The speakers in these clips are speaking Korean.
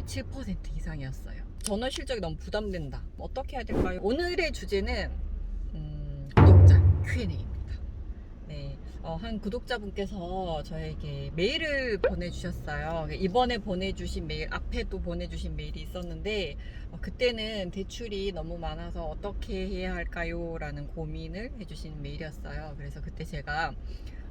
7% 이상이었어요. 전월 실적이 너무 부담된다. 어떻게 해야 될까요? 오늘의 주제는 구독자 Q&A입니다. 네, 한 구독자분께서 저에게 메일을 보내주셨어요. 이번에 보내주신 메일, 앞에도 보내주신 메일이 있었는데 그때는 대출이 너무 많아서 어떻게 해야 할까요? 라는 고민을 해주신 메일이었어요. 그래서 그때 제가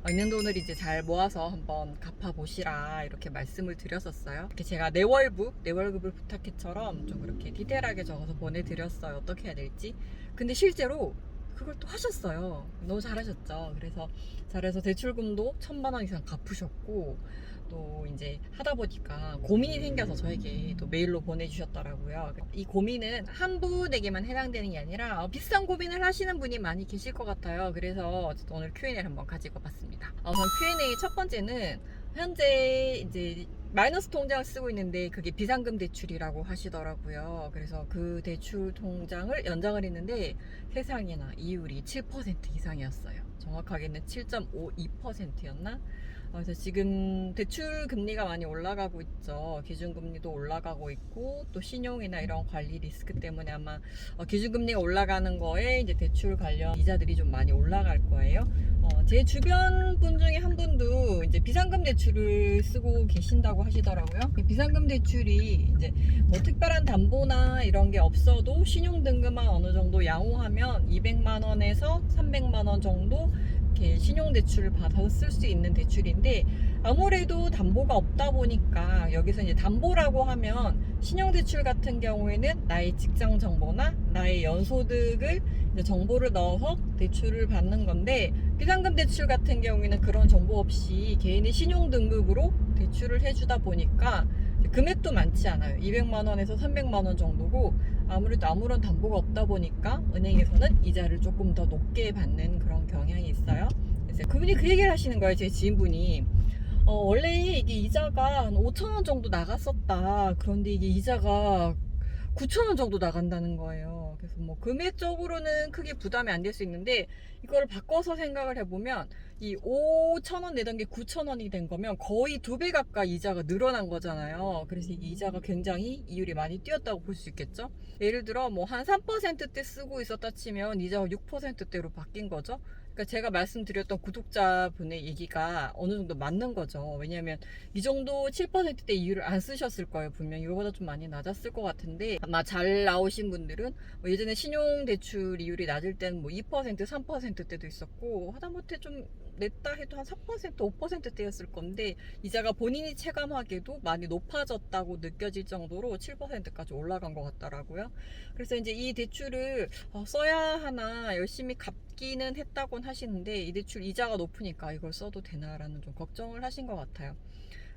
있는 돈을 이제 잘 모아서 한번 갚아보시라 이렇게 말씀을 드렸었어요. 이렇게 제가 내 월급을 부탁해처럼 좀 그렇게 디테일하게 적어서 보내드렸어요. 어떻게 해야 될지. 근데 실제로 그걸 또 하셨어요. 너무 잘하셨죠. 그래서 잘해서 대출금도 1,000만 원 이상 갚으셨고, 또 이제 하다 보니까 고민이 생겨서 저에게 또 메일로 보내주셨더라고요. 이 고민은 한 분에게만 해당되는 게 아니라 비슷한 고민을 하시는 분이 많이 계실 것 같아요. 그래서 오늘 Q&A를 한번 가지고 봤습니다. 우선 Q&A 첫 번째는 현재 이제 마이너스 통장을 쓰고 있는데 그게 비상금 대출이라고 하시더라고요. 그래서 그 대출 통장을 연장을 했는데 세상에나 이율이 7% 이상이었어요. 정확하게는 7.52%였나? 그래서 지금 대출 금리가 많이 올라가고 있죠. 기준금리도 올라가고 있고 또 신용이나 이런 관리 리스크 때문에 아마 기준금리가 올라가는 거에 이제 대출 관련 이자들이 좀 많이 올라갈 거예요. 제 주변 분 중에 한 분도 이제 비상금 대출을 쓰고 계신다고 하시더라고요. 비상금 대출이 이제 뭐 특별한 담보나 이런 게 없어도 신용 등급만 어느 정도 양호하면 200만 원에서 300만 원 정도 이렇게 신용대출을 받아서 쓸 수 있는 대출인데, 아무래도 담보가 없다 보니까 여기서 이제 담보라고 하면 신용대출 같은 경우에는 나의 직장 정보나 나의 연소득을 이제 정보를 넣어서 대출을 받는 건데, 비상금 대출 같은 경우에는 그런 정보 없이 개인의 신용 등급으로 대출을 해주다 보니까 금액도 많지 않아요. 200만 원에서 300만 원 정도고, 아무래도 아무런 담보가 없다 보니까 은행에서는 이자를 조금 더 높게 받는 그런 경향이 있어요. 그래서 그분이 그 얘기를 하시는 거예요. 제 지인분이 원래 이게 이자가 한 5천 원 정도 나갔었다. 그런데 이게 이자가 9천 원 정도 나간다는 거예요. 그래서 뭐 금액적으로는 크게 부담이 안 될 수 있는데, 이걸 바꿔서 생각을 해보면 이 5천 원 내던 게 9천 원이 된 거면 거의 2배 가까이 이자가 늘어난 거잖아요. 그래서 이 이자가 굉장히 이율이 많이 뛰었다고 볼 수 있겠죠. 예를 들어 뭐 한 3%대 쓰고 있었다 치면 이자가 6%대로 바뀐 거죠. 그러니까 제가 말씀드렸던 구독자분의 얘기가 어느 정도 맞는 거죠. 왜냐하면 이 정도 7%대 이율을 안 쓰셨을 거예요. 분명히 이거보다 좀 많이 낮았을 것 같은데, 아마 잘 나오신 분들은 뭐 예전에 신용대출 이율이 낮을 때는 뭐 2%, 3%대도 있었고, 하다못해 좀 냈다 해도 한 4%, 5%대였을 건데 이자가 본인이 체감하기에도 많이 높아졌다고 느껴질 정도로 7%까지 올라간 것 같더라고요. 그래서 이제 이 대출을 써야 하나, 열심히 갚기는 했다곤 하시는데 이 대출 이자가 높으니까 이걸 써도 되나라는 좀 걱정을 하신 것 같아요.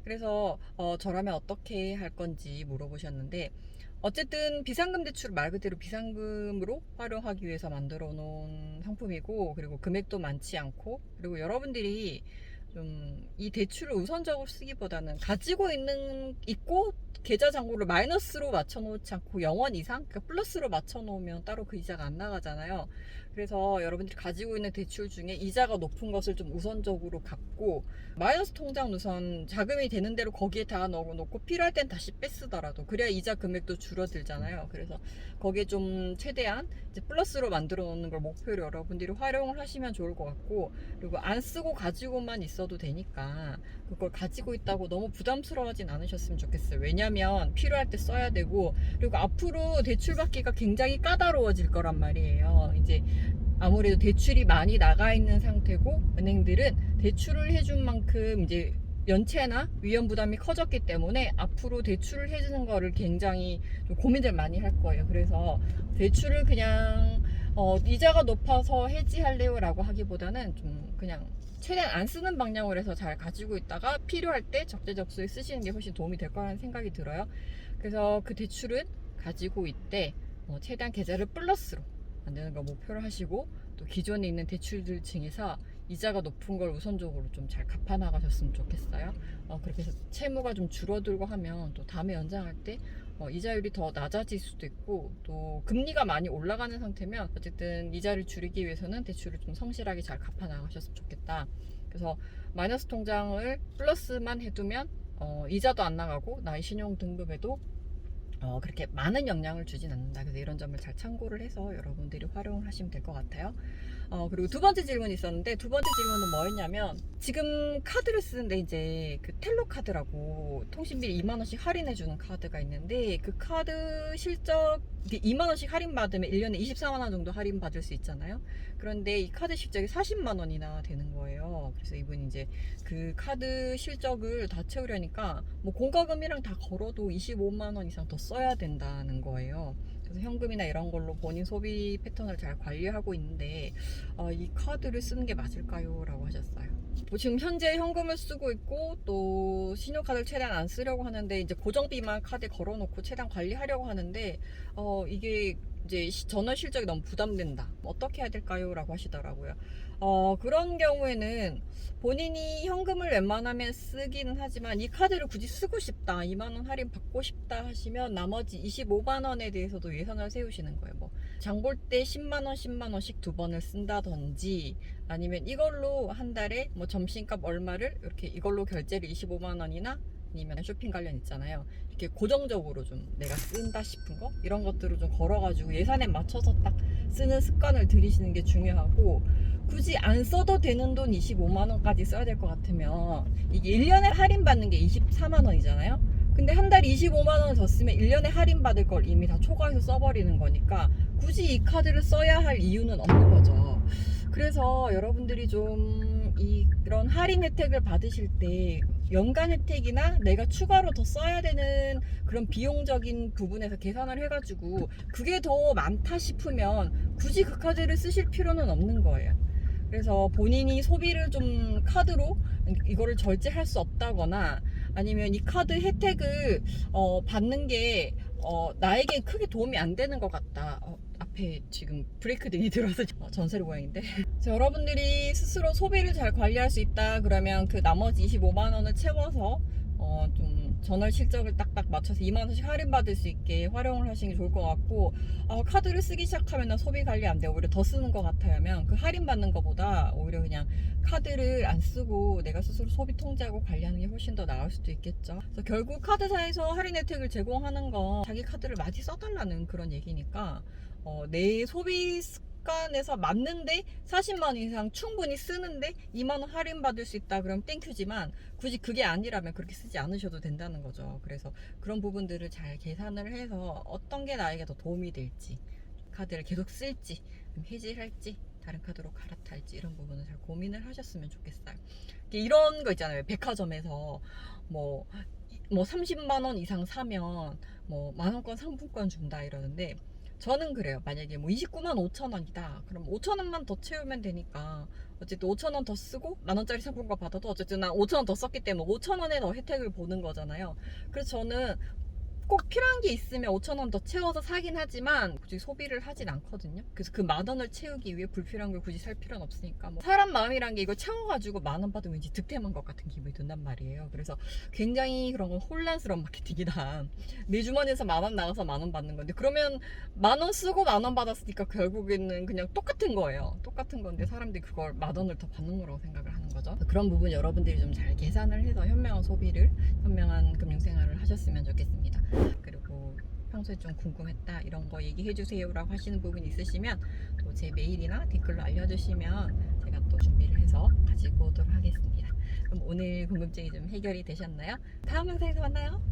그래서 저라면 어떻게 할 건지 물어보셨는데, 어쨌든 비상금 대출 말 그대로 비상금으로 활용하기 위해서 만들어 놓은 상품이고, 그리고 금액도 많지 않고, 그리고 여러분들이 좀 이 대출을 우선적으로 쓰기보다는 가지고 있고 계좌 잔고를 마이너스로 맞춰 놓지 않고 0원 이상, 그러니까 플러스로 맞춰 놓으면 따로 그 이자가 안 나가잖아요. 그래서 여러분들이 가지고 있는 대출 중에 이자가 높은 것을 좀 우선적으로 갚고, 마이너스 통장 우선 자금이 되는 대로 거기에 다 넣어놓고 필요할 땐 다시 뺐쓰더라도 그래야 이자 금액도 줄어들잖아요. 그래서 거기에 좀 최대한 이제 플러스로 만들어 놓는 걸 목표로 여러분들이 활용을 하시면 좋을 것 같고, 그리고 안 쓰고 가지고만 있어도 되니까 그걸 가지고 있다고 너무 부담스러워하진 않으셨으면 좋겠어요. 왜냐면 필요할 때 써야 되고, 그리고 앞으로 대출 받기가 굉장히 까다로워질 거란 말이에요. 이제 아무래도 대출이 많이 나가 있는 상태고, 은행들은 대출을 해준 만큼 이제 연체나 위험 부담이 커졌기 때문에 앞으로 대출을 해주는 거를 굉장히 좀 고민을 많이 할 거예요. 그래서 대출을 그냥 이자가 높아서 해지할래요 라고 하기보다는 좀 그냥 최대한 안 쓰는 방향으로 해서 잘 가지고 있다가 필요할 때 적재적소에 쓰시는 게 훨씬 도움이 될 거라는 생각이 들어요. 그래서 그 대출은 가지고 있되 최대한 계좌를 플러스로 만드는 걸 목표로 하시고, 또 기존에 있는 대출들 중에서 이자가 높은 걸 우선적으로 좀 잘 갚아 나가셨으면 좋겠어요. 그렇게 해서 채무가 좀 줄어들고 하면 또 다음에 연장할 때 이자율이 더 낮아질 수도 있고, 또 금리가 많이 올라가는 상태면 어쨌든 이자를 줄이기 위해서는 대출을 좀 성실하게 잘 갚아 나가셨으면 좋겠다. 그래서 마이너스 통장을 플러스만 해두면 이자도 안 나가고 나의 신용 등급에도 그렇게 많은 영향을 주진 않는다. 그래서 이런 점을 잘 참고를 해서 여러분들이 활용하시면 될 것 같아요. 그리고 두 번째 질문이 있었는데, 두 번째 질문은 뭐였냐면, 지금 카드를 쓰는데 이제 그 텔로 카드라고 통신비 2만원씩 할인해주는 카드가 있는데, 그 카드 실적 2만원씩 할인받으면 1년에 24만원 정도 할인받을 수 있잖아요. 그런데 이 카드 실적이 40만원이나 되는 거예요. 그래서 이분이 이제 그 카드 실적을 다 채우려니까 뭐 공과금이랑 다 걸어도 25만원 이상 더 써야 된다는 거예요. 그래서 현금이나 이런 걸로 본인 소비 패턴을 잘 관리하고 있는데, 이 카드를 쓰는 게 맞을까요? 라고 하셨어요. 뭐 지금 현재 현금을 쓰고 있고 또 신용카드를 최대한 안 쓰려고 하는데, 이제 고정비만 카드에 걸어놓고 최대한 관리하려고 하는데, 이게 이제 전월 실적이 너무 부담된다. 어떻게 해야 될까요? 라고 하시더라고요. 그런 경우에는 본인이 현금을 웬만하면 쓰기는 하지만 이 카드를 굳이 쓰고 싶다, 2만원 할인 받고 싶다 하시면 나머지 25만원에 대해서도 예산을 세우시는 거예요. 뭐 장 볼 때 10만원 10만원씩 두 번을 쓴다든지, 아니면 이걸로 한 달에 뭐 점심값 얼마를 이렇게 이걸로 결제를 25만원이나, 아니면 쇼핑 관련 있잖아요. 이렇게 고정적으로 좀 내가 쓴다 싶은 거, 이런 것들을 좀 걸어가지고 예산에 맞춰서 딱 쓰는 습관을 들이시는 게 중요하고, 굳이 안 써도 되는 돈 25만원까지 써야 될 것 같으면, 이게 1년에 할인받는 게 24만원이잖아요. 근데 한 달에 25만원을 더 쓰면 1년에 할인받을 걸 이미 다 초과해서 써버리는 거니까 굳이 이 카드를 써야 할 이유는 없는 거죠. 그래서 여러분들이 좀 이런 할인 혜택을 받으실 때 연간 혜택이나 내가 추가로 더 써야 되는 그런 비용적인 부분에서 계산을 해가지고 그게 더 많다 싶으면 굳이 그 카드를 쓰실 필요는 없는 거예요. 그래서 본인이 소비를 좀 카드로 이거를 절제할 수 없다거나, 아니면 이 카드 혜택을 받는 게 나에게 크게 도움이 안 되는 것 같다. 앞에 지금 브레이크 등이 들어서 전세로 모양인데. 그래서 여러분들이 스스로 소비를 잘 관리할 수 있다 그러면 그 나머지 25만원을 채워서 좀 전월 실적을 딱딱 맞춰서 2만원씩 할인받을 수 있게 활용을 하시는 게 좋을 것 같고, 카드를 쓰기 시작하면 소비 관리 안 되고 오히려 더 쓰는 것 같아면 그 할인받는 것보다 오히려 그냥 카드를 안 쓰고 내가 스스로 소비 통제하고 관리하는 게 훨씬 더 나을 수도 있겠죠. 그래서 결국 카드사에서 할인 혜택을 제공하는 건 자기 카드를 많이 써달라는 그런 얘기니까, 내 소비 습관에서 맞는데 40만원 이상 충분히 쓰는데 2만원 할인받을 수 있다 그러면 땡큐지만, 굳이 그게 아니라면 그렇게 쓰지 않으셔도 된다는 거죠. 그래서 그런 부분들을 잘 계산을 해서 어떤 게 나에게 더 도움이 될지, 카드를 계속 쓸지 해지를 할지 다른 카드로 갈아탈지, 이런 부분을 잘 고민을 하셨으면 좋겠어요. 이런 거 있잖아요. 백화점에서 뭐 30만원 이상 사면 뭐 만원권 상품권 준다 이러는데, 저는 그래요. 만약에 뭐 29만 5천 원이다 그럼 5천 원만 더 채우면 되니까, 어쨌든 5천 원 더 쓰고 만원짜리 상품권 받아도 어쨌든 난 5천 원 더 썼기 때문에 5천 원에 더 혜택을 보는 거잖아요. 그래서 저는 꼭 필요한 게 있으면 5천 원 더 채워서 사긴 하지만 굳이 소비를 하진 않거든요. 그래서 그 만 원을 채우기 위해 불필요한 걸 굳이 살 필요는 없으니까, 뭐 사람 마음이란 게 이거 채워가지고 만 원 받으면 왠지 득템한 것 같은 기분이 든단 말이에요. 그래서 굉장히 그런 건 혼란스러운 마케팅이다. 내 주머니에서 만 원 나가서 만 원 받는 건데, 그러면 만 원 쓰고 만 원 받았으니까 결국에는 그냥 똑같은 거예요. 똑같은 건데 사람들이 그걸 만 원을 더 받는 거라고 생각을 하는 거죠. 그런 부분 여러분들이 좀 잘 계산을 해서 현명한 소비를, 현명한 금융생활을 하셨으면 좋겠습니다. 그리고 평소에 좀 궁금했다 이런 거 얘기해 주세요 라고 하시는 부분 있으시면 또 제 메일이나 댓글로 알려주시면 제가 또 준비를 해서 가지고 오도록 하겠습니다. 그럼 오늘 궁금증이 좀 해결이 되셨나요? 다음 영상에서 만나요.